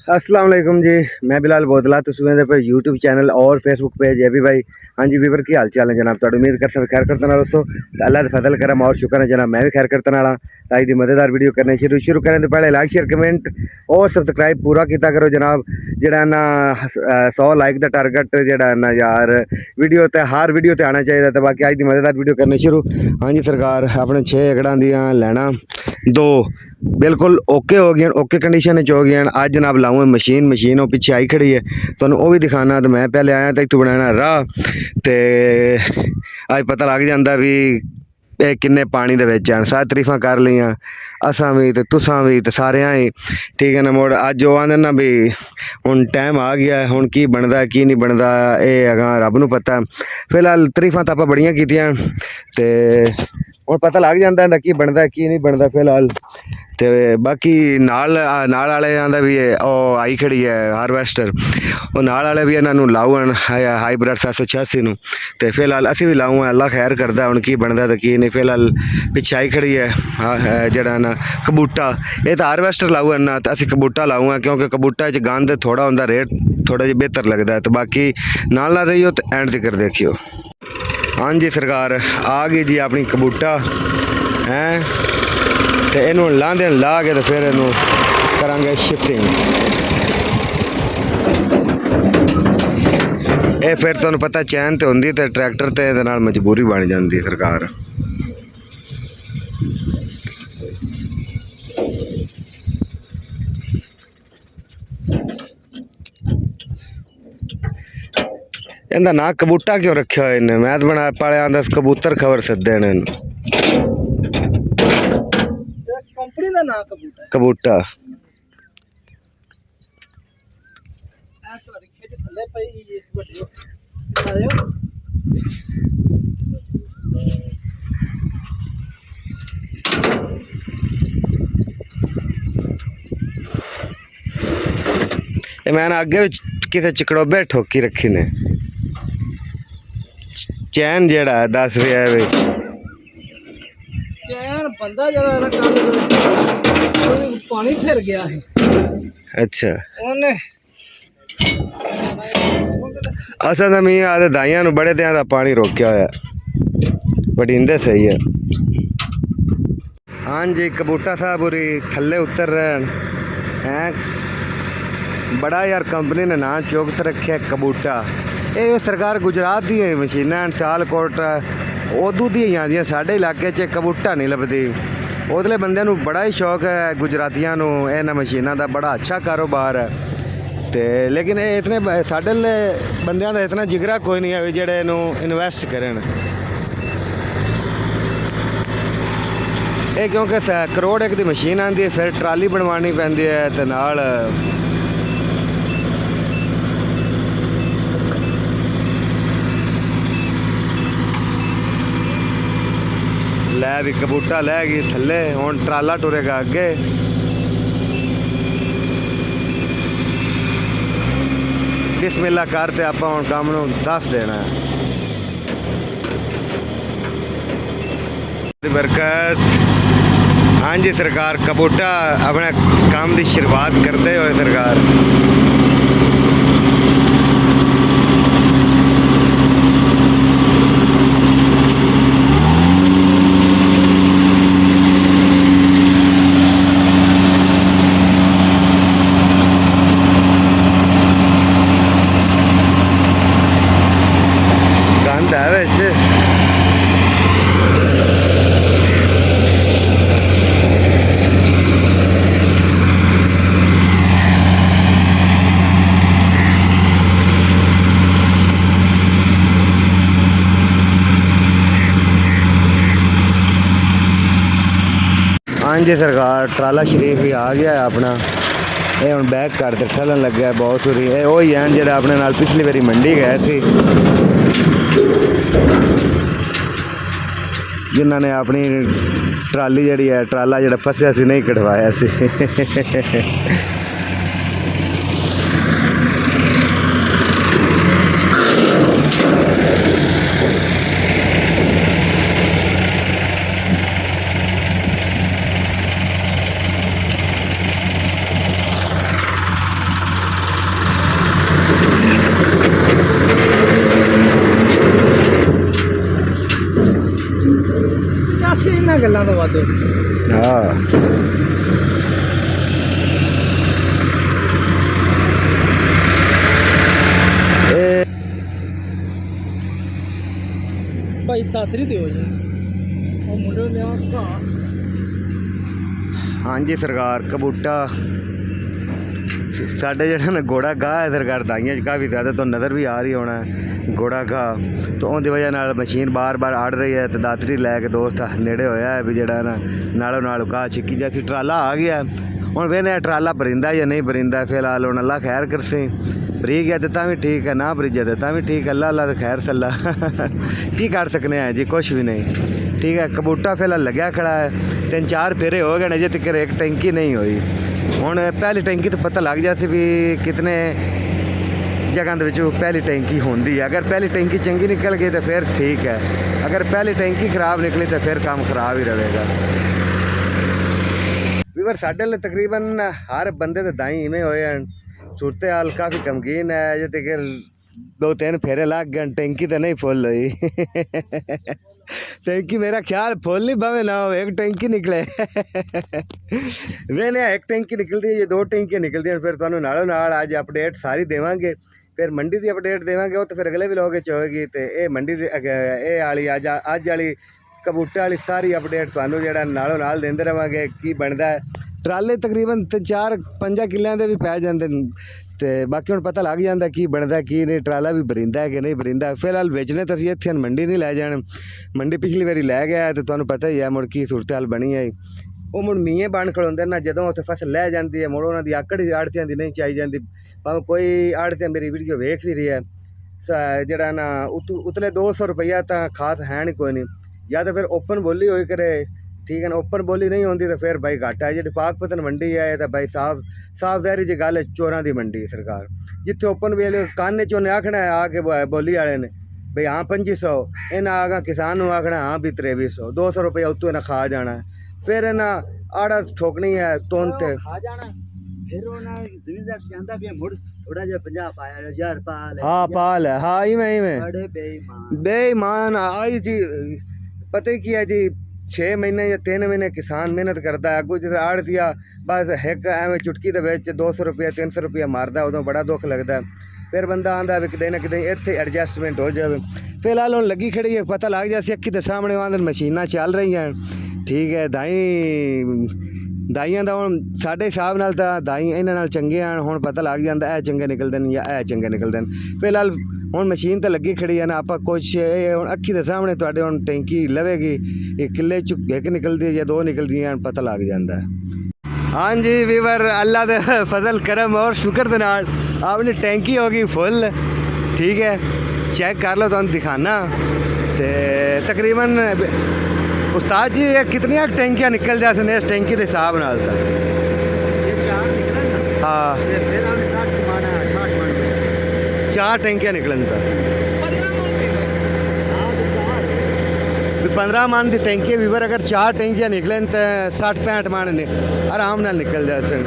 अस्सलाम वालेकुम जी। मैं बिलाल बोतला तुसीं वेंदे पे यूट्यूब चैनल और फेसबुक पेज है भी भाई। हाँ जी वीवर की हाल चाल है जनाब। तुहाडी उम्मीद कर खैर करते ना दोस्तों। तो अल्लाह का फजल करम और शुक्र है जनाब मैं भी खैर करते नाला। ताई दी मज़ेदार वीडियो करने शुरू करें तो पहले लाइक शेयर कमेंट और सब्सक्राइब पूरा किया करो जनाब। जेड़ा ना 100 लाइक का टारगेट जेड़ा ना यार वीडियो ते हर वीडियो ते आना चाहिए। तो बाकी अज की मज़ेदार वीडियो करने शुरू। हाँ जी सरकार अपने 6 एकड़ां दियां लैना 2 बिल्कुल ओके हो गई, ओके कंडीशन हो गई। अज जनाब लाऊँ मशीन वो पिछे आई खड़ी है तो वो भी दिखाना। तो मैं पहले आया तो इतों बनाना राह तो अज पता लग जाता भी किन्ने पानी दे विच हैं। सारी तरीफा कर लियां असां भी तो तुसां भी तो सारे ही ठीक है ना। मुड़ अज वो आंदे ना भी हुण टाइम आ गया हुण की बनता की नहीं बनता ये अगां रब नूं पता। फिलहाल तरीफा तो आपां बड़ियां कीतियां ते हुण पता लग जाता की बनता की नहीं बनता फिलहाल। तो बाकी नाल वाले आंदा भी ਉਹ आई खड़ी है हारवेस्टर वो नाल वाले भी इन्हों लाऊ हाईब्रिड 786 ਨੂੰ तो फिलहाल असी भी लाऊ अल्लाह खैर करता हुण की बनता तो की नहीं। फिलहाल पिछे आई खड़ी है जड़ा ना कबूटा ये तो हारवेस्टर लाऊ है ना तो असी कबूटा लाऊ है क्योंकि कबूटा च गंद थोड़ा होंदा रेट थोड़ा जिहा बेहतर लगता है। तो बाकी नाल ना रहियो तो एंड तक देखियो। हाँ जी सरकार आ गई जी अपनी कबूटा हैं तो इनू लाँदे ला के तो फिर इनू करांगे शिफ्टिंग। ये फिर तुहानूं पता चैन तो होंदी तो ट्रैक्टर ते इहदे नाल मजबूरी बन जाती सरकार। इहदा ना कबूटा क्यों रखा हुआ इन्हें? मैं तो बना पालिया आंदा कबूतर खबर सदे ने कंपनी का नाम कबूटा। मैंने अगे किसी चिकड़ोबे ठोकी रखी ने चैन जेड़ा दस रहा है भाई चैन बंदा जरा पानी फिर गया है। अच्छा उन्हें असा तो मी आदे दाइया बड़े दिन का पानी रोकया होया बट इंदे सही है। हाँ जी कबूटा साहब पूरी थले उतर रहे हैं। बड़ा यार कंपनी ने नाम चौकत रखे कबूटा। ये सरकार गुजरात दी मशीनां सियालकोट उदू दी आंदियां साडे इलाके च कबूटा नहीं लभदी। उधले बंदियां नूं बड़ा ही शौक है गुजरातियां नूं इन्हां मशीनां दा बड़ा अच्छा कारोबार है। तो लेकिन ये इतने साडे बंदियां दा इतना जिगरा कोई नहीं है जेड़े इनू इन्वेस्ट करन। ये क्योंकि करोड़ एक दी मशीन आती है फिर ट्राली बनवानी पैंदी है ते नाल लै भी कबूटा लै गई थले हुण ट्राला टुरेगा अगे। बिस्मिल्लाह करते आपां हुण काम नूं दस देना है। बरकत हाँ जी सरकार कबूटा अपने काम की शुरुआत करते हुए सरकार गंद है वैसे। हाँ जी सरकार ट्राला शरीफ भी आ गया है अपना। ये हम बैक करते ठलन लग गया बहुत सूरी। ये वही हैं जो अपने नाल पिछली बारी मंडी गए सी जिन्हों ने अपनी ट्राली जी है ट्राला जो फसिया सी नहीं कटवाया सी। ਗੱਲਾਂ ਤੋਂ ਵੱਧ ਹਾਂ ਭਾਈ ਤਾਤਰੀ ਦਿਓ ਜੀ ਉਹ ਮੁੰਡੇ ਨੂੰ ਲਿਆ ਘਾ ਹਾਂਜੀ ਸਰਕਾਰ ਕਬੂਟਾ ਸਾਡੇ ਜਿਹੜਾ ਨਾ घोड़ा गाह है सरकार दाइयां काफ़ी ज़्यादा तो नज़र भी आ रही होना है घोड़ा गाह तो उनकी वजह नाल मशीन बार बार आड़ रही है तो दातरी लैके दोस्त नेड़े होया है भी जड़ा ना नालों नाल घाह छिक्की जैसी ट्राला आ गया हुण वेने ट्राला भरिंदा या नहीं भरिंदा फिलहाल हुण अल्लाह खैर करसे भरी गया तो तां भी ठीक है ना भरीजा तो तां भी ठीक है अल्लाह तो खैर सल्ला की कर सकने हैं जी कुछ भी नहीं ठीक है कबूटा फिलहाल लग्या खड़ा है 3-4 फेरे हो गए अजे तक एक टैंकी नहीं हुई ਹੁਣ ਪਹਿਲੀ ਟੈਂਕੀ ਤੋਂ ਪਤਾ ਲੱਗ ਜਾਸੀ ਵੀ ਕਿਤਨੇ ਜਗ੍ਹਾ ਦੇ ਵਿੱਚ ਪਹਿਲੀ ਟੈਂਕੀ ਹੁੰਦੀ ਹੈ ਅਗਰ ਪਹਿਲੀ ਟੈਂਕੀ ਚੰਗੀ ਨਿਕਲ ਗਈ ਤਾਂ ਫਿਰ ਠੀਕ ਹੈ ਅਗਰ ਪਹਿਲੀ ਟੈਂਕੀ ਖਰਾਬ ਨਿਕਲੀ ਤਾਂ ਫਿਰ ਕੰਮ ਖਰਾਬ ਹੀ ਰਹੇਗਾ ਵੀਰ ਸਾਡੇ ਲਈ ਤਕਰੀਬਨ ਹਰ ਬੰਦੇ ਦੇ ਦਾਈ ਇਵੇਂ ਹੋਏ ਹਨ ਸੂਰਤ ਹਾਲ ਕਾਫੀ ਗਮਗੀਨ ਹੈ ਅਜੇ ਤੱਕ 2-3 फेरे लग गए टैंकी तो नहीं फुल हुई टैंकी मेरा ख्याल फुल नहीं भावे ना हो एक टैंकी निकले मैंने एक टैंकी निकलती है ये 2 टैंकियाँ निकलती हैं फिर तुहानू नालों नाल अज अपडेट सारी देवांगे फिर मंडी की अपडेट देवांगे वो तो फिर अगले व्लॉग च होएगी तो ये मंडी ये वाली अज वाली कबूटे वाली सारी अपडेट तुहानू जिहड़ा नालों नाल देंदे रहांगे की बनदा है ट्राले तकरीबन 4-5 किल्लियां दे भी पै जांदे तो बाकी हुण पता लग जाता की बनता की नहीं ट्राला भी भरिंदा है कि नहीं भरिंदा फिलहाल बेचने तो असीं इत्थे मंडी नहीं लै जाने मंडी पिछली बारी लै गया तो तुहानू पता ही है मुड़ की सूरत हाल बनी है वो मुड़ मीएं बन खड़ोंदे ना जदों उत्थे फसल लै जाती है मुड़ उन्हां दी आकड़ आड़तियां दी नहीं चाही जाती भावें कोई आड़तियां मेरी वीडियो वेख भी रही है जिहड़ा ना उतले 200 रुपया तो खास है नहीं कोई नहीं या तो फिर ओपन बोली होई करे ठीक है ना ओपन बोली नहीं होती तो फिर भाई घाटा है जी पाकपतन मंडी है तो भाई साफ ज़ाहिर जी गल है चोरां दी मंडी सरकार जिथे ओपन वेले काने चोने आखना है आके बोली वाले ने भाई हाँ 2500 इन्हें आगा किसान को आखना हाँ भी 2300 200 रुपया उत्तों इन्हें खा जाना है फिर इन्हें आड़ा ठोकनी है तुन ते खा जाना फिर उन्हें जमींदार जांदा भी मुड़ थोड़ा जिहा 50 पाया 1000 पा ले हाँ पाल है हाँ इवें बड़े बेईमान आई जी पता ही की है जी 6 महीने या 3 महीने किसान मेहनत करता है अगू जिस आड़ दिया बस एक एवं चुटकी के बिच 200 रुपया 300 रुपया मारदा उदों बड़ा दुख लगता है फिर बंदा आंदा भी किते ना किते इत्थे एडजस्टमेंट हो जाए फिलहाल हुण लगी खड़ी है पता लग जाए अक्की के सामने आंदे मशीनां चल रही हैं ठीक है दाइयां दा हुण साडे हिसाब नाल तां दाई इन्हां नाल चंगे हैं हुण पता लग जांदा ए चंगे निकलदे ने या ए चंगे निकलदे ने फिलहाल हुण मशीन तो लगी खड़ी है ना आप कुछ हुण अक्खी के सामने तुहाडे हुण टैंकी लवेगी एक किले च एक निकलदी है या 2 निकलदी हैं पता लग जाता है हाँ जी वीवर अल्लाह दे फजल करम और शुक्र दे नाल अपनी टैंकी हो गई फुल ठीक है चेक कर लो तुहानू दिखाना ते तकरीबन उस्ताद जी ये कितनी टैंकियाँ निकल जाए इस टैंकी के हिसाब नाल हाँ 4 टैंकियाँ निकलन तो 15 मन की टैंकी वीवर अगर 4 टैंकियाँ निकलन तो 60-65 मन ने आराम नाल निकल जाए सन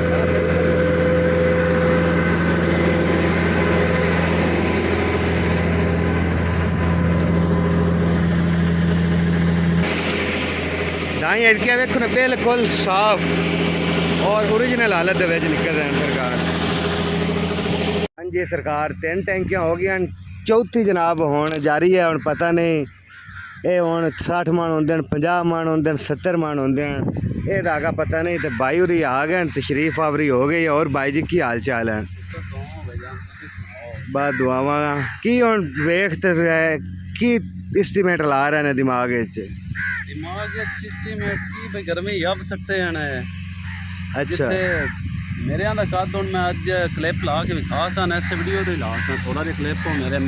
दाई एडकिया वेखो ना बिल्कुल साफ और ओरिजिनल हालत निकल रहे हैं सरकार हाँ जी सरकार 3 टैंकियाँ हो गई चौथी जनाब होने जारी है हुण पता नहीं ये हुण 60 मन होंदे 50 मन होंदे 70 मन होंदे ये धागा पता नहीं तो भाई होरी आ गए तशरीफ आवरी हो गई और भाई जी की हाल चाल है बस दुआवां की हुण वेख ते की एस्टीमेट ला रहे हैं दिमाग एस्टीमेट की भाई गर्मी अब सट्टे जाना है अच्छा मेरे आंदा कद हुण मैं अज क्लिप ला के विखा सन इस वीडियो दे ला सन थोड़ा जिहा क्लिप हो मेरे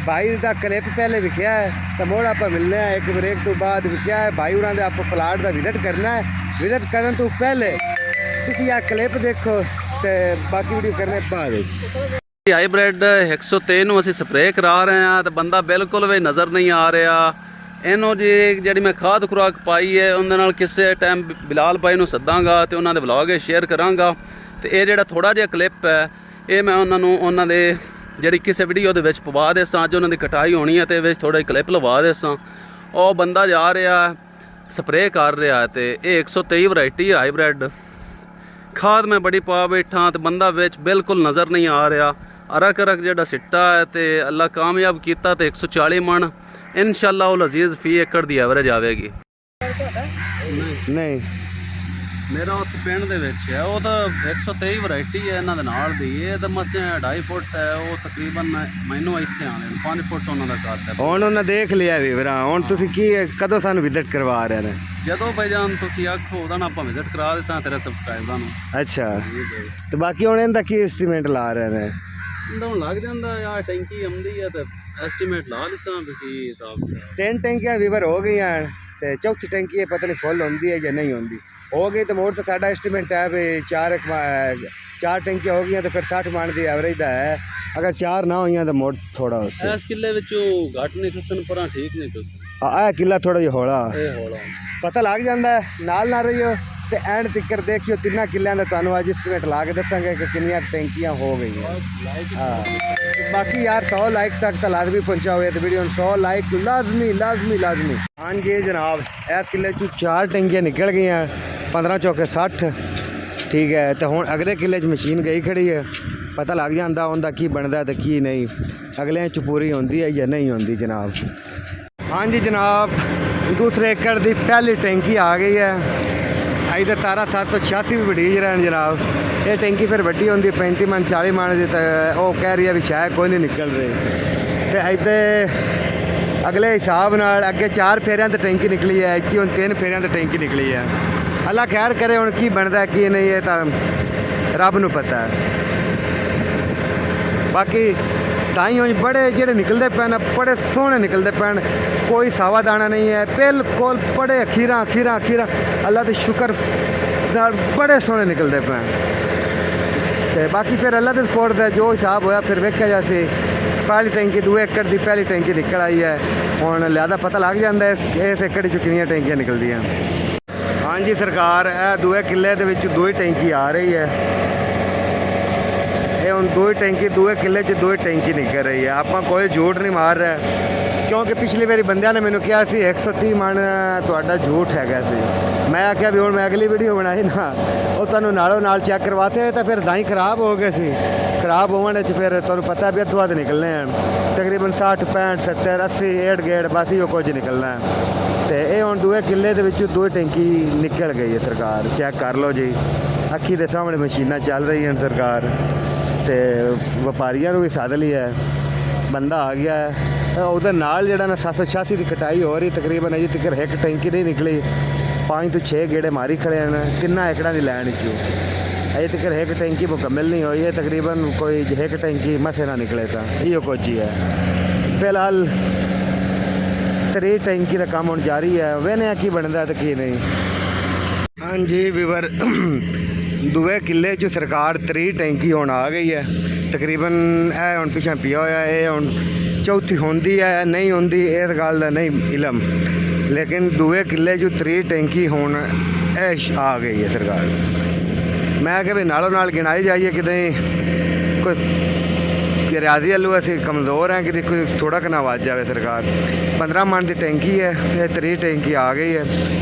भाई दा क्लिप पहले विखिया है तो मोड़ आप मिलने हैं एक ब्रेक तो बाद विखिया है भाई उन्होंने आप प्लाट का विजिट करना है विजिट करने तो पहले तुसीं आ क्लिप देखो तो बाकी वीडियो करने बाद हाईब्रिड 103 ਨੂੰ ਅਸੀਂ ਸਪਰੇਅ ਕਰਾ ਰਹੇ ਹਾਂ ਤੇ ਬੰਦਾ ਬਿਲਕੁਲ ਵੀ ਨਜ਼ਰ ਨਹੀਂ ਆ ਰਿਹਾ ਇਹਨੂੰ ਜੀ ਜਿਹੜੀ ਮੈਂ ਖਾਦ ਖੁਰਾਕ ਪਾਈ ਹੈ ਉਹਦੇ ਨਾਲ ਕਿਸੇ ਟਾਈਮ ਬਿਲਾਲ ਭਾਈ ਨੂੰ ਸੱਦਾਂਗਾ ਤੇ ਉਹਨਾਂ ਦੇ ਵਲੌਗ ਸ਼ੇਅਰ ਕਰਾਂਗਾ ਤੇ ਇਹ ਜਿਹੜਾ ਥੋੜਾ ਜਿਹਾ ਕਲਿੱਪ ਹੈ ਇਹ ਮੈਂ ਉਹਨਾਂ ਦੇ ਜਿਹੜੀ ਕਿਸੇ ਵੀਡੀਓ ਦੇ ਵਿੱਚ ਪਵਾ ਦੇਸਾਂ ਅੱਜ ਉਹਨਾਂ ਦੀ ਕਟਾਈ ਹੋਣੀ ਹੈ ਤੇ ਵਿੱਚ ਥੋੜਾ ਜਿਹਾ ਕਲਿੱਪ ਲਵਾ ਦੇਸਾਂ ਉਹ ਬੰਦਾ ਜਾ ਰਿਹਾ ਸਪਰੇਅ ਕਰ ਰਿਹਾ ਤੇ ਇਹ 123 ਵੈਰਾਈਟੀ ਹਾਈਬ੍ਰਿਡ ਖਾਦ ਮੈਂ ਬੜੀ ਪਾ ਬੈਠਾ ਤੇ ਬੰਦਾ ਵਿੱਚ ਬਿਲਕੁਲ ਨਜ਼ਰ ਨਹੀਂ ਆ ਰਿਹਾ। ਅਰਕ ਜਿਹੜਾ ਸਿੱਟਾ ਹੈ ਤੇ ਅੱਲਾ ਕਾਮਯਾਬ ਕੀਤਾ ਤੇ 140 ਮਣ ਇਨਸ਼ਾਅੱਲਾ ਉਹ ਅਜ਼ੀਜ਼ ਫੀ ਏਕੜ ਦੀ ਐਵਰੇਜ ਆਵੇਗੀ। ਨਹੀਂ ਮੇਰਾ ਉੱਥੇ ਪਿੰਡ ਦੇ ਵਿੱਚ ਹੈ, ਉਹ ਤਾਂ 123 ਵੈਰਾਈਟੀ ਹੈ ਇਹਨਾਂ ਦੇ ਨਾਲ ਦੀ। ਇਹ ਤਾਂ ਮਸੇ 2.5 ਫੁੱਟ ਹੈ, ਉਹ ਤਕਰੀਬਨ ਮੈਨੂੰ ਇੱਥੇ ਆਉਣੇ 5 ਫੁੱਟ ਉਹਨਾਂ ਦਾ ਕੱਟ ਹੈ। ਹੁਣ ਉਹਨਾਂ ਦੇਖ ਲਿਆ ਵੀ ਵੀਰਾ, ਹੁਣ ਤੁਸੀਂ ਕੀ ਕਦੋਂ ਸਾਨੂੰ ਵਿਜ਼ਿਟ ਕਰਵਾ ਰਹੇ ਨੇ? ਜਦੋਂ ਭਾਈਜਾਨ ਤੁਸੀਂ ਆਖੋ ਉਹਦਾ ਨਾ ਆਪਾਂ ਵਿਜ਼ਿਟ ਕਰਾ ਦੇਸਾਂ ਤੇਰੇ ਸਬਸਕ੍ਰਾਈਬਰਾਂ ਨੂੰ। ਅੱਛਾ, ਤੇ ਬਾਕੀ ਹੁਣ ਇਹਦਾ ਕੀ ਐਸਟੀਮੇਟ ਲਾ ਰਹੇ ਨੇ? ਇਹਦਾ ਹੁਣ ਲੱਗ ਜਾਂਦਾ ਯਾਰ, ਟੈਂਕੀ ਆਉਂਦੀ ਹੈ ਤੇ ਐਸਟੀਮੇਟ ਲਾ ਲਿਸਾਂ ਵੀ ਕੀ ਹਿਸਾਬ। 3 ਟੈਂਕੀਆਂ ਵੀਵਰ ਹੋ ਗਈਆਂ ਤੇ ਚੌਥੀ ਟੈਂਕੀ ਪਤਾ ਨਹੀਂ ਫੁੱਲ ਹੁੰਦੀ ਹੈ ਜਾਂ ਨਹੀਂ ਹੁੰਦੀ। ਹੋ ਗਈ ਤਾਂ ਮੋੜ ਤਾਂ ਸਾਡਾ ਐਸਟੀਮੇਟ ਹੈ ਵੀ 4 ਟੈਂਕੀਆਂ ਹੋ ਗਈਆਂ ਤੇ ਫਿਰ 60 ਮਣ ਦੀ ਐਵਰੇਜ ਦਾ ਹੈ। ਅਗਰ 4 ਨਾ ਹੋਈਆਂ ਤਾਂ ਮੋੜ ਥੋੜਾ ਉਸੇ ਇਸ ਕਿੱਲੇ ਵਿੱਚੋਂ ਘੱਟ ਨਹੀਂ ਚੁੱਕਣ ਪਰ ਠੀਕ ਨਹੀਂ ਚੁੱਕਣ। ਆਹ ਕਿੱਲਾ ਥੋੜਾ ਜਿਹਾ ਹੌਲਾ, ਇਹ ਹੌਲਾ ਪਤਾ ਲੱਗ ਜਾਂਦਾ ਹੈ। ਨਾਲ ਰਹੀਓ ਤੇ ਐਂਡ ਤਿੱਕਰ ਦੇਖਿਓ 3 ਕਿੱਲਿਆਂ ਦਾ ਤੁਹਾਨੂੰ ਅੱਜ ਐਸਟੀਮੇਟ ਲਾ ਕੇ ਦੱਸਾਂਗੇ ਕਿ ਕਿੰਨੀਆਂ ਟੈਂਕੀਆਂ ਹੋ ਗਈਆਂ। ਹਾਂ ਬਾਕੀ ਯਾਰ 100 ਲਾਈਕ ਤੱਕ ਤਾਂ ਲਾਜ਼ਮੀ ਪਹੁੰਚਾਓ ਇਹ ਵੀਡੀਓ ਨੂੰ, 100 ਲਾਈਕ ਲਾਜ਼ਮੀ ਲਾਜ਼ਮੀ ਲਾਜ਼ਮੀ। ਹਾਂਜੀ ਜਨਾਬ, ਇਸ ਕਿੱਲੇ 'ਚੋਂ 4 ਟੈਂਕੀਆਂ ਨਿਕਲ ਗਈਆਂ, 15 ਚੌਕੇ 60। ਠੀਕ ਹੈ, ਤੇ ਹੁਣ ਅਗਲੇ ਕਿੱਲੇ 'ਚ ਮਸ਼ੀਨ ਗਈ ਖੜੀ ਹੈ, ਪਤਾ ਲੱਗ ਜਾਂਦਾ ਉਹਦਾ ਕੀ ਬਣਦਾ ਤੇ ਕੀ ਨਹੀਂ, ਅਗਲੇ 'ਚ ਪੂਰੀ ਹੁੰਦੀ ਹੈ ਜਾਂ ਨਹੀਂ ਹੁੰਦੀ ਜਨਾਬ। ਹਾਂਜੀ ਜਨਾਬ, ਦੂਸਰੇ ਏਕੜ ਦੀ ਪਹਿਲੀ ਟੈਂਕੀ ਆ ਗਈ ਹੈ। ਅੱਜ ਤਾਂ ਤਾਰਾ 786 ਵੀ ਵਡੀਜ ਰਹਿਣ ਜਨਾਬ। ਇਹ ਟੈਂਕੀ ਫਿਰ ਵੱਡੀ ਹੁੰਦੀ 35 ਮਣ 40 ਮਣ ਦੀ, ਤਾਂ ਉਹ ਕਹਿ ਰਹੀ ਹੈ ਵੀ ਸ਼ਾਇਦ ਕੋਈ ਨਹੀਂ ਨਿਕਲ ਰਹੀ। ਤੇ ਇੱਥੇ ਅਗਲੇ ਹਿਸਾਬ ਨਾਲ ਅੱਗੇ 4 ਫੇਰਿਆਂ ਤੇ ਟੈਂਕੀ ਨਿਕਲੀ ਹੈ, ਇੱਥੇ ਹੁਣ 3 ਫੇਰਿਆਂ ਤੇ ਟੈਂਕੀ ਨਿਕਲੀ ਹੈ। ਅੱਲਾ ਖੈਰ ਕਰੇ, ਹੁਣ ਕੀ ਬਣਦਾ ਕੀ ਨਹੀਂ ਇਹ ਤਾਂ ਰੱਬ ਨੂੰ ਪਤਾ ਹੈ। ਬਾਕੀ ਤਾਂ ਹੀ ਹੁਣ ਬੜੇ ਜਿਹੜੇ ਨਿਕਲਦੇ ਪੈਣ ਬੜੇ ਸੋਹਣੇ ਨਿਕਲਦੇ ਪੈਣ, ਕੋਈ ਸਾਵਾ ਦਾਣਾ ਨਹੀਂ ਹੈ ਬਿਲਕੁਲ, ਬੜੇ ਅਖੀਰਾਂ ਅੱਲਾ ਦੇ ਸ਼ੁਕਰ ਨਾਲ ਬੜੇ ਸੋਹਣੇ ਨਿਕਲਦੇ ਪੈਣ। ਤੇ ਬਾਕੀ ਫਿਰ ਅੱਲਾ ਦੇ ਸਪੋਰਟ ਦਾ ਜੋ ਹਿਸਾਬ ਹੋਇਆ ਫਿਰ ਵੇਖਿਆ ਜਾਸੇ। ਪਹਿਲੀ ਟੈਂਕੀ 2 ਏਕੜ ਦੀ ਪਹਿਲੀ ਟੈਂਕੀ ਨਿਕਲ ਆਈ ਹੈ, ਹੁਣ ਲਿਆਦਾ ਪਤਾ ਲੱਗ ਜਾਂਦਾ ਇਸ ਏਕੜ 'ਚ ਕਿੰਨੀਆਂ ਟੈਂਕੀਆਂ ਨਿਕਲਦੀਆਂ। ਹਾਂਜੀ ਸਰਕਾਰ, ਇਹ 2 ਕਿੱਲੇ ਦੇ ਵਿੱਚ 2 ਟੈਂਕੀ ਆ ਰਹੀ ਹੈ। ਇਹ ਹੁਣ 2 ਟੈਂਕੀ 2 ਕਿੱਲੇ 'ਚ 2 ਟੈਂਕੀ ਨਿਕਲ ਰਹੀ ਹੈ। ਆਪਾਂ ਕੋਈ ਝੂਠ ਨਹੀਂ ਮਾਰ ਰਿਹਾ, ਕਿਉਂਕਿ ਪਿਛਲੀ ਵਾਰੀ ਬੰਦਿਆਂ ਨੇ ਮੈਨੂੰ ਕਿਹਾ ਸੀ 130 ਮਣ ਤੁਹਾਡਾ ਝੂਠ ਹੈਗਾ ਸੀ। ਮੈਂ ਆਖਿਆ ਵੀ ਹੁਣ ਮੈਂ ਅਗਲੀ ਵੀਡੀਓ ਬਣਾਈ ਨਾ, ਉਹ ਤੁਹਾਨੂੰ ਨਾਲੋਂ ਨਾਲ ਚੈੱਕ ਕਰਵਾਤੇ ਤਾਂ ਫਿਰ ਦਾਈ ਖਰਾਬ ਹੋ ਗਏ ਸੀ। ਖਰਾਬ ਹੋਣ ਵਿੱਚ ਫਿਰ ਤੁਹਾਨੂੰ ਪਤਾ ਵੀ ਅੱਧੋ ਅੱਧ ਨਿਕਲਣੇ ਹਨ, ਤਕਰੀਬਨ 60 65 70 80 ਏੜ ਗੇੜ ਬਸ ਇਹੋ ਕੁਝ ਨਿਕਲਣਾ। ਤੇ ਇਹ ਹੁਣ 2 ਕਿੱਲੇ ਦੇ ਵਿੱਚੋਂ 2 ਟੈਂਕੀ ਨਿਕਲ ਗਈ ਹੈ ਸਰਕਾਰ, ਚੈੱਕ ਕਰ ਲਓ ਜੀ, ਅੱਖੀ ਦੇ ਸਾਹਮਣੇ ਮਸ਼ੀਨਾਂ ਚੱਲ ਰਹੀਆਂ ਸਰਕਾਰ। ਤੇ ਵਪਾਰੀਆਂ ਨੂੰ ਵੀ ਸੱਦ ਲਿਆ, ਬੰਦਾ ਆ ਗਿਆ ਹੈ। ਉਹਦੇ ਨਾਲ ਜਿਹੜਾ ਨਾ 786 ਦੀ ਕਟਾਈ ਹੋ ਰਹੀ, ਤਕਰੀਬਨ ਅਜੇ ਤੱਕ ਇੱਕ ਟੈਂਕੀ ਨਹੀਂ ਨਿਕਲੀ। 5 ਤੋਂ 6 ਗੇੜੇ ਮਾਰੀ ਖੜੇ ਹਨ, ਕਿੰਨਾ ਏਕੜਾਂ ਦੀ ਲੈਣ 'ਚ ਅਜੇ ਤੱਕ ਇੱਕ ਟੈਂਕੀ ਮੁਕੰਮਲ ਨਹੀਂ ਹੋਈ ਹੈ। ਤਕਰੀਬਨ ਕੋਈ ਇੱਕ ਟੈਂਕੀ ਮਸੇ ਨਾ ਨਿਕਲੇ ਤਾਂ ਇਹੋ ਕੁਝ ਹੀ ਹੈ। ਫਿਲਹਾਲ 3 ਟੈਂਕੀ ਦਾ ਕੰਮ ਹੁਣ ਜਾਰੀ ਹੈ, ਵੇਖਦੇ ਕੀ ਬਣਦਾ ਤੇ ਕੀ ਨਹੀਂ। ਹਾਂਜੀ ਵੀਵਰ, 2 ਕਿੱਲੇ 'ਚ ਸਰਕਾਰ 3 ਟੈਂਕੀ ਹੁਣ ਆ ਗਈ ਹੈ। ਤਕਰੀਬਨ ਇਹ ਹੁਣ ਪਿੱਛੇ ਪਿਆ ਹੋਇਆ, ਇਹ ਹੁਣ ਚੌਥੀ ਹੁੰਦੀ ਹੈ ਨਹੀਂ ਹੁੰਦੀ ਇਸ ਗੱਲ ਦਾ ਨਹੀਂ ਇਲਮ, ਲੇਕਿਨ 2 ਕਿੱਲੇ 'ਚ 3 ਟੈਂਕੀ ਹੁਣ ਇਹ ਆ ਗਈ ਹੈ ਸਰਕਾਰ। ਮੈਂ ਕਿਹਾ ਵੀ ਨਾਲੋਂ ਨਾਲ ਗਿਣਾਈ ਜਾਈਏ, ਕਿਤੇ ਕੋਈ ਰਿਆਜ਼ੀ ਵੱਲੋਂ ਅਸੀਂ ਕਮਜ਼ੋਰ ਹਾਂ, ਕਿਤੇ ਕੋਈ ਥੋੜਾ ਕੁ ਨਾ ਵੱਜ ਜਾਵੇ ਸਰਕਾਰ। 15 ਮਣ ਦੀ ਟੈਂਕੀ ਹੈ, ਇਹ 3 ਟੈਂਕੀ ਆ ਗਈ ਹੈ।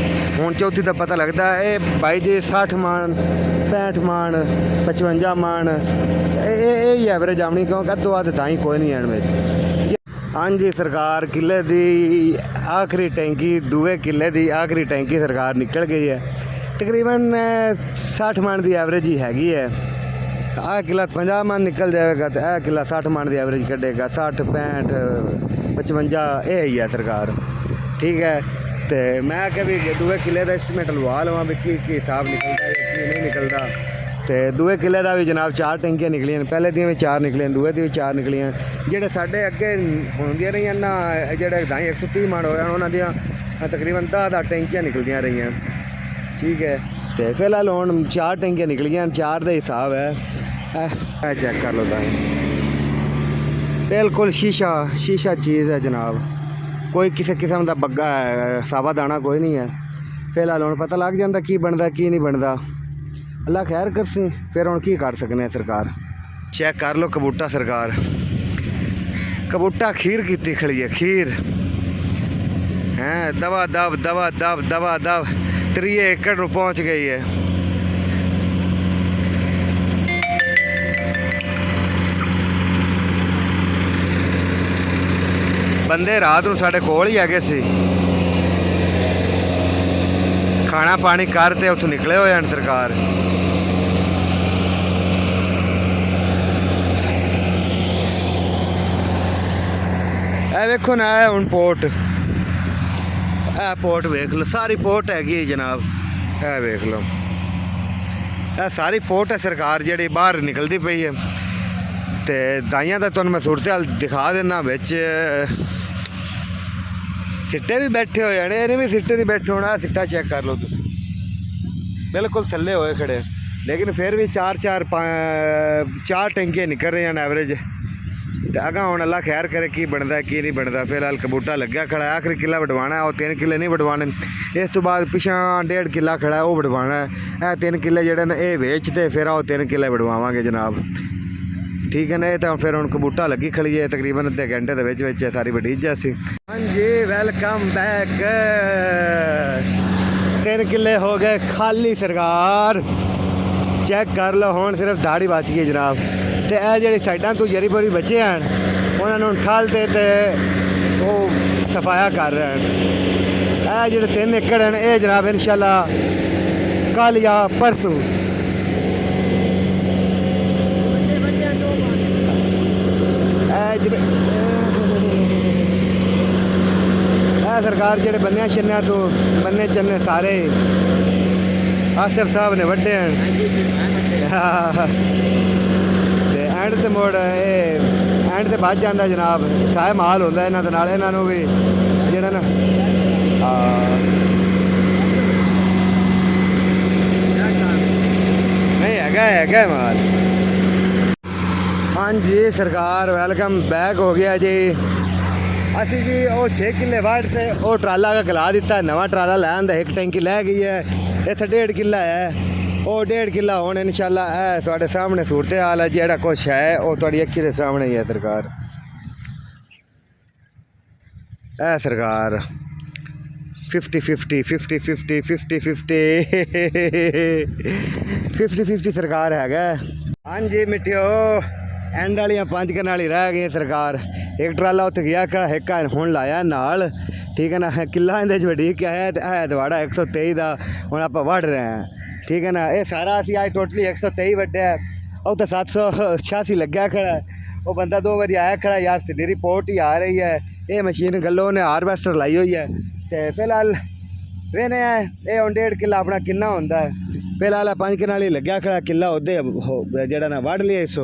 ਹੁਣ ਚੌਥੀ ਦਾ ਪਤਾ ਲੱਗਦਾ ਇਹ ਬਾਈ ਜੀ 60 ਮਣ 65 ਮਣ 55 ਮਣ ਇਹ ਹੀ ਐਵਰੇਜ ਆਉਣੀ, ਕਿਉਂਕਿ ਅੱਧੋ ਅੱਧ ਤਾਂ ਹੀ ਕੋਈ ਨਹੀਂ ਆਣ ਵਿੱਚ। ਹਾਂਜੀ ਸਰਕਾਰ, ਕਿੱਲੇ ਦੀ ਆਖਰੀ ਟੈਂਕੀ 2 ਕਿੱਲੇ ਦੀ ਆਖਰੀ ਟੈਂਕੀ ਸਰਕਾਰ ਨਿਕਲ ਗਈ ਹੈ। ਤਕਰੀਬਨ 60 ਮਣ ਦੀ ਐਵਰੇਜ ਹੀ ਹੈਗੀ ਹੈ। ਆਹ ਕਿੱਲਾ 50 ਮਣ ਨਿਕਲ ਜਾਵੇਗਾ ਤੇ ਇਹ ਕਿੱਲਾ 60 ਮਣ ਦੀ ਐਵਰੇਜ ਕੱਢੇਗਾ। 60 65 55 ਇਹ ਹੀ ਹੈ ਸਰਕਾਰ। ਠੀਕ ਹੈ, ਤੇ ਮੈਂ ਕਿਹਾ ਵੀ 2 ਕਿੱਲੇ ਦਾ ਐਸਟੀਮੇਟ ਲਵਾ ਲਵਾਂ ਵੀ ਕੀ ਹਿਸਾਬ ਨਿਕਲਦਾ ਜਾਂ ਕੀ ਨਹੀਂ ਨਿਕਲਦਾ। ਤੇ 2 ਕਿੱਲੇ ਦਾ ਵੀ ਜਨਾਬ 4 ਟੈਂਕੀਆਂ ਨਿਕਲੀਆਂ, ਪਹਿਲੇ ਦੀਆਂ ਵੀ 4 ਨਿਕਲੀਆਂ, 2 ਦੀ ਵੀ 4 ਨਿਕਲੀਆਂ। ਜਿਹੜੇ ਸਾਡੇ ਅੱਗੇ ਹੁੰਦੀਆਂ ਰਹੀਆਂ ਨਾ, ਜਿਹੜੇ 130 ਮਣ ਹੋਇਆ ਉਹਨਾਂ ਦੀਆਂ ਤਕਰੀਬਨ 10 ਟੈਂਕੀਆਂ ਨਿਕਲਦੀਆਂ ਰਹੀਆਂ। ਠੀਕ ਹੈ, ਤੇ ਫਿਲਹਾਲ ਹੁਣ 4 ਟੈਂਕੀਆਂ ਨਿਕਲੀਆਂ, 4 ਦਾ ਹਿਸਾਬ ਹੈ। ਇਹ ਚੈੱਕ ਕਰ ਲਓ ਤਾਂ ਬਿਲਕੁਲ ਸ਼ੀਸ਼ਾ ਚੀਜ਼ ਹੈ ਜਨਾਬ, ਕੋਈ ਕਿਸੇ ਕਿਸਮ ਦਾ ਬੱਗਾ ਸਾਵਾ ਦਾਣਾ ਕੋਈ ਨਹੀਂ ਹੈ। ਫਿਲਹਾਲ ਹੁਣ ਪਤਾ ਲੱਗ ਜਾਂਦਾ ਕੀ ਬਣਦਾ ਕੀ ਨਹੀਂ ਬਣਦਾ, ਅੱਲਾ ਖੈਰ ਕਰਸੇ। ਫਿਰ ਹੁਣ ਕੀ ਕਰ ਸਕਨੇ ਸਰਕਾਰ। ਚੈੱਕ ਕਰ ਲਓ ਕਬੂਟਾ ਸਰਕਾਰ, ਕਬੂਟਾ ਖੀਰ ਕੀਤੀ ਖੜੀ ਹੈ, ਖੀਰ हैं दवा दब दवा दब दवा दब 3 एकड़ ਨੂੰ पहुंच गई है। ਬੰਦੇ ਰਾਤ ਨੂੰ ਸਾਡੇ ਕੋਲ ਹੀ ਹੈਗੇ ਸੀ, ਖਾਣਾ ਪਾਣੀ ਕਰ ਤੇ ਉੱਥੋਂ ਨਿਕਲੇ ਹੋਏ ਹਨ ਸਰਕਾਰ। ਇਹ ਵੇਖੋ ਨਾ, ਇਹ ਹੁਣ ਪੋਰਟ, ਇਹ ਪੋਰਟ ਵੇਖ ਲਓ, ਸਾਰੀ ਪੋਰਟ ਹੈਗੀ ਜਨਾਬ। ਇਹ ਵੇਖ ਲਓ, ਇਹ ਸਾਰੀ ਪੋਰਟ ਹੈ ਸਰਕਾਰ ਜਿਹੜੀ ਬਾਹਰ ਨਿਕਲਦੀ ਪਈ ਹੈ। ਤੇ ਦਾਈਆਂ ਦਾ ਤੁਹਾਨੂੰ ਮੈਂ ਸੂਰਤ-ਹਾਲ ਦਿਖਾ ਦੇਣਾ। ਵਿੱਚ ਸਿੱਟੇ ਵੀ ਬੈਠੇ ਹੋਏ ਨੇ, ਇਹਨੇ ਵੀ ਸਿੱਟੇ ਨਹੀਂ ਬੈਠੇ ਹੋਣਾ। ਸਿੱਟਾ ਚੈੱਕ ਕਰ ਲਓ ਤੁਸੀਂ, ਬਿਲਕੁਲ ਥੱਲੇ ਹੋਏ ਖੜੇ, ਲੇਕਿਨ ਫਿਰ ਵੀ 4 ਟੈਂਕੀਆਂ ਨਿਕਲ ਰਹੀਆਂ ਨੇ ਐਵਰੇਜ। ਤੇ ਅਗਾਂ ਹੁਣ ਅੱਲਾ ਖੈਰ ਕਰੇ ਕੀ ਬਣਦਾ ਕੀ ਨਹੀਂ ਬਣਦਾ। ਫਿਲਹਾਲ ਕਬੂਟਾ ਲੱਗਿਆ ਖੜਾ, ਆਖਰੀ ਕਿੱਲਾ ਵਡਵਾਉਣਾ, ਉਹ 3 ਕਿੱਲੇ ਨਹੀਂ ਵਡਵਾਉਣੇ। ਇਸ ਤੋਂ ਬਾਅਦ ਪਿਛਾਂ 1.5 ਕਿੱਲਾ ਖੜਾ, ਉਹ ਵਡਵਾਉਣਾ। ਇਹ 3 ਕਿੱਲੇ ਜਿਹੜੇ ਨੇ ਇਹ ਵੇਚਦੇ ਫਿਰ ਉਹ 3 ਕਿੱਲੇ ਵਡਵਾਵਾਂਗੇ ਜਨਾਬ, ਠੀਕ ਹੈ ਨਾ। ਇਹ ਤਾਂ ਫਿਰ ਹੁਣ ਕਬੂਟਾ ਲੱਗੀ ਖੜੀ ਹੈ, ਤਕਰੀਬਨ ਅੱਧੇ ਘੰਟੇ ਦੇ ਵਿੱਚ ਸਾਰੀ ਵੱਡੀ ਜਾਸੀ। ਹਾਂਜੀ ਵੈਲਕਮ ਬੈਕ। 3 ਕਿੱਲੇ ਹੋ ਗਏ ਖਾਲੀ ਸਰਕਾਰ, ਚੈੱਕ ਕਰ ਲਓ। ਹੁਣ ਸਿਰਫ ਦਾੜੀ ਬਚ ਗਈ ਜਨਾਬ। ਤੇ ਇਹ ਜਿਹੜੀ ਸਾਈਡਾਂ ਤੋਂ ਜਰੀ ਬੋਰੀ ਬਚੇ ਹਨ ਉਹਨਾਂ ਨੂੰ ਠਾਲਦੇ ਤੇ ਉਹ ਸਫਾਇਆ ਕਰ ਰਹੇ ਹਨ। ਇਹ ਜਿਹੜੇ 3 ਏਕੜ ਹਨ ਇਹ ਜਨਾਬ ਇਨਸ਼ਾਅੱਲਾ ਕੱਲ੍ਹ ਜਾਂ ਪਰਸੋਂ सरकार जेडे बन्ने छन्ने तो बन्ने चन्ने सारे आसिफ साहब ने वड्डे हैं। ते एंड ते मोड़ एंड ते बच जाता जनाब, सारे माल होंदा इन्हां दे नाल। इन्हां नूं भी जेड़ा ना नहीं हैगा माल। हाँ जी सरकार वेलकम बैक हो गया जी। असी जी वो 6 किले वाट से वो ट्राला का गला दिता, नवा ट्राला लै आंदा, 1 टैंकी लै गई है। इत्थे 1.5 किला है, वो 1.5 किला हुण इंशाअल्लाह है तुहाडे सामने सूरत हाल है। जेड़ा कुछ है वो तुहाडी अक्खी दे सामने ही है सरकार। है सरकार 50-50 50-50 50-50 50-50 सरकार है। हाँ जी मिठियो एंड वाली 5 कनाली रह गई सरकार। एक ट्राला उत्थे गया खड़ा, एक हुण लाया नाल, ठीक है ना। किला इहदे च वड्डी क्या है ते है दवाड़ा 123 का हुण आपां वढ़ रहे हैं, ठीक है ना। ये सारा असीं अज टोटली 123 वड्ढिया, उत्थे 786 लग्या खड़ा। वो बंदा 2 बारी आया खड़ा, यार सीधी रिपोर्ट ही आ रही है। ये मशीन गल्लों ने हारवेस्टर लाई हुई है। तो फिलहाल वेने ये हुण 1.5 किला अपना किन्ना होंदा है। फिलहाल 5 कनाली लग्या खड़ा, किला उदे जेड़ा ना वढ़ लिया। इस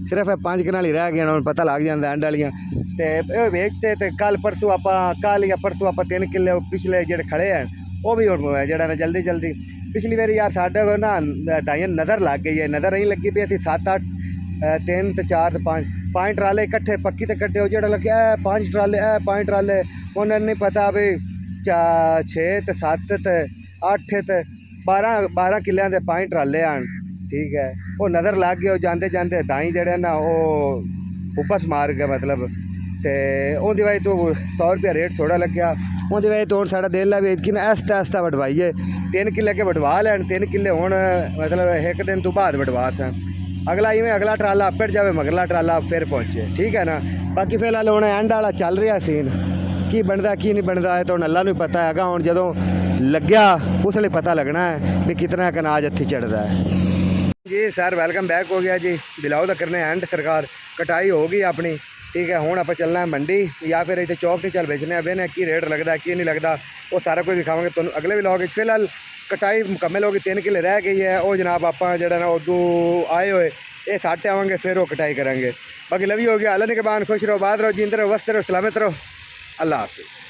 सिर्फ 5 कनाली रह गई, हुण पता लग जाता एंड वालियां। तो वेचते तो कल परसों कल या परसों आप 3 किले पिछले जेडे खड़े हैं वो भी जेड़ा ना जल्दी जल्दी। पिछली बारी यार साढ़े को ना दाइयां नज़र लग गई है, नज़र नहीं लगी भी। असीं 7-8 3 ते 4 ते 5 ट्राले इकट्ठे पक्की ते कट्टे, जेड़ा लगे 5 ट्राले 5 ट्राले। उन्हें नहीं पता भी 6 ते 7 ते 8 ते 12 किलियां दे 5 ट्राले हैं, ठीक है। वो नज़र लग गए, जाते जाते दाई जड़े ना वो उपस मार गए मतलब। तो उनकी वजह तो 100 रुपया रेट थोड़ा लग्या। उनकी वजह तो साढ़ा दिल है भी कि आस्ता आस्ता वटवाइए। 3 किले के वटवा लैन, 3 किले हुण मतलब 1 दिन तो बाद वटवा सन। अगला इवें अगला ट्राला अपड़ जाए, मगरला ट्राला फिर पहुँचे, ठीक है ना। बाकी फिलहाल हुण एंड वाला चल रहा सीन, की बनता की नहीं बनता है तो अल्लाह नूं पता है। हुण जदों लग्या उस वेले पता लगना है भी कितना अनाज हत्थी चढ़ता है जी। सर वेलकम बैक हो गया जी। बिलाओ दा करने एंड सरकार कटाई हो गई अपनी, ठीक है। हुण आपां चलना है मंडी या फिर इत्थे चौक ते चल बेचने बेने की रेट लगता की नहीं लगता, वो सारा कुछ दिखावांगे तुहानूं अगले व्लॉग। फिलहाल कटाई मुकम्मल होगी, 3 किले रह गई है। वो जनाब आपां जेड़ा ना उदों आए हुए ये सट आवांगे फिर वो कटाई करांगे। बाकी लवी हो गया। अल्लाह ने के बान खुश रहो, बात रहो, जींदे रहो, वसते रहो, सलामत रहो। अल्लाह हाफिज़।